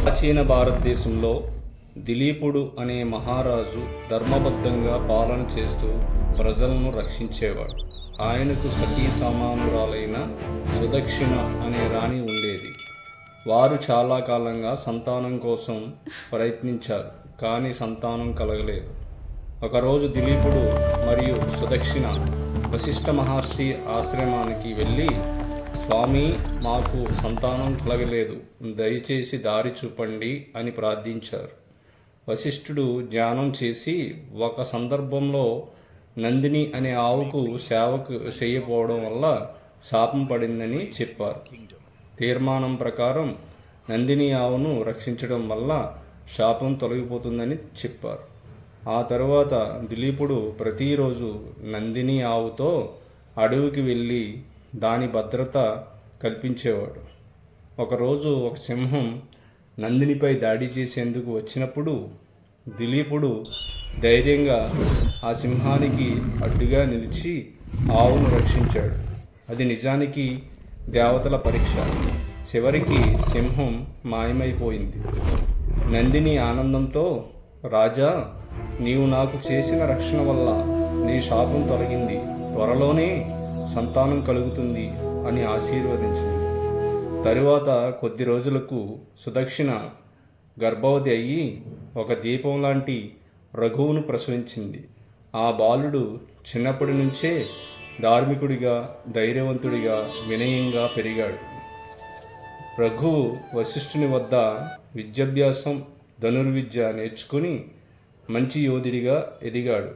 ప్రాచీన భారతదేశంలో దిలీపుడు అనే మహారాజు ధర్మబద్ధంగా పాలన చేస్తూ ప్రజలను రక్షించేవాడు. ఆయనకు సతీ సమానురాలైన సుదక్షిణ అనే రాణి ఉండేది. వారు చాలా కాలంగా సంతానం కోసం ప్రయత్నించారు, కానీ సంతానం కలగలేదు. ఒకరోజు దిలీపుడు మరియు సుదక్షిణ వశిష్ఠ మహర్షి ఆశ్రమానికి వెళ్ళి, స్వామి, మాకు సంతానం కలగలేదు, దయచేసి దారి చూపండి అని ప్రార్థించారు. వశిష్ఠుడు ధ్యానం చేసి ఒక సందర్భంలో నందిని అనే ఆవుకు సేవకు చేయకపోవడం వల్ల శాపం పడిందని చెప్పారు. తీర్మానం ప్రకారం నందిని ఆవును రక్షించడం వల్ల శాపం తొలగిపోతుందని చెప్పారు. ఆ తరువాత దిలీపుడు ప్రతిరోజు నందిని ఆవుతో అడవికి వెళ్ళి దాని భద్రత కల్పించేవాడు. ఒకరోజు ఒక సింహం నందినిపై దాడి చేసేందుకు వచ్చినప్పుడు దిలీపుడు ధైర్యంగా ఆ సింహానికి అడ్డుగా నిలిచి ఆవును రక్షించాడు. అది నిజానికి దేవతల పరీక్ష. చివరికి సింహం మాయమైపోయింది. నందిని ఆనందంతో, రాజా, నీవు నాకు చేసిన రక్షణ వల్ల నీ శాపం తొలగింది, త్వరలోనే సంతానం కలుగుతుంది అని ఆశీర్వదించింది. తరువాత కొద్ది రోజులకు సుదక్షిణ గర్భవతి అయ్యి ఒక దీపం లాంటి రఘువును ప్రసవించింది. ఆ బాలుడు చిన్నప్పటి నుంచే ధార్మికుడిగా, ధైర్యవంతుడిగా, వినయంగా పెరిగాడు. రఘువు వశిష్ఠుని వద్ద విద్యాభ్యాసం, ధనుర్విద్య నేర్చుకుని మంచి యోధుడిగా ఎదిగాడు.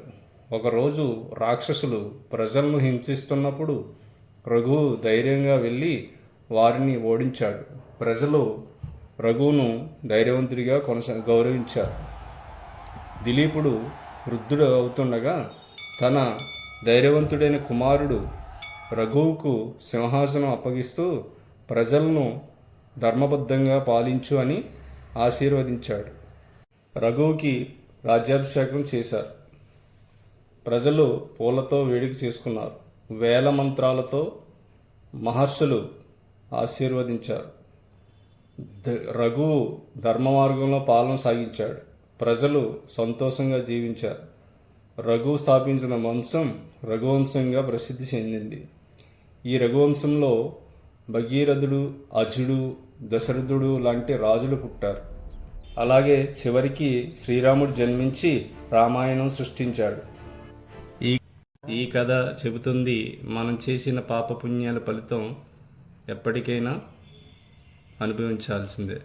ఒకరోజు రాక్షసులు ప్రజలను హింసిస్తున్నప్పుడు రఘువు ధైర్యంగా వెళ్ళి వారిని ఓడించాడు. ప్రజలు రఘువును ధైర్యవంతుడిగా గౌరవించారు. దిలీపుడు వృద్ధుడు అవుతుండగా తన ధైర్యవంతుడైన కుమారుడు రఘువుకు సింహాసనం అప్పగిస్తూ ప్రజలను ధర్మబద్ధంగా పాలించు అని ఆశీర్వదించాడు. రఘువుకి రాజ్యాభిషేకం చేశారు. ప్రజలు పూలతో వేడుక చేసుకున్నారు. వేల మంత్రాలతో మహర్షులు ఆశీర్వదించారు. రఘువు ధర్మ మార్గంలో పాలన సాగించాడు. ప్రజలు సంతోషంగా జీవించారు. రఘువు స్థాపించిన వంశం రఘువంశంగా ప్రసిద్ధి చెందింది. ఈ రఘువంశంలో భగీరథుడు, అజుడు, దశరథుడు లాంటి రాజులు పుట్టారు. అలాగే చివరికి శ్రీరాముడు జన్మించి రామాయణం సృష్టించాడు. ఈ కథ చెబుతుంది, మనం చేసిన పాపపుణ్యాల ఫలితం ఎప్పటికైనా అనుభవించాల్సిందే.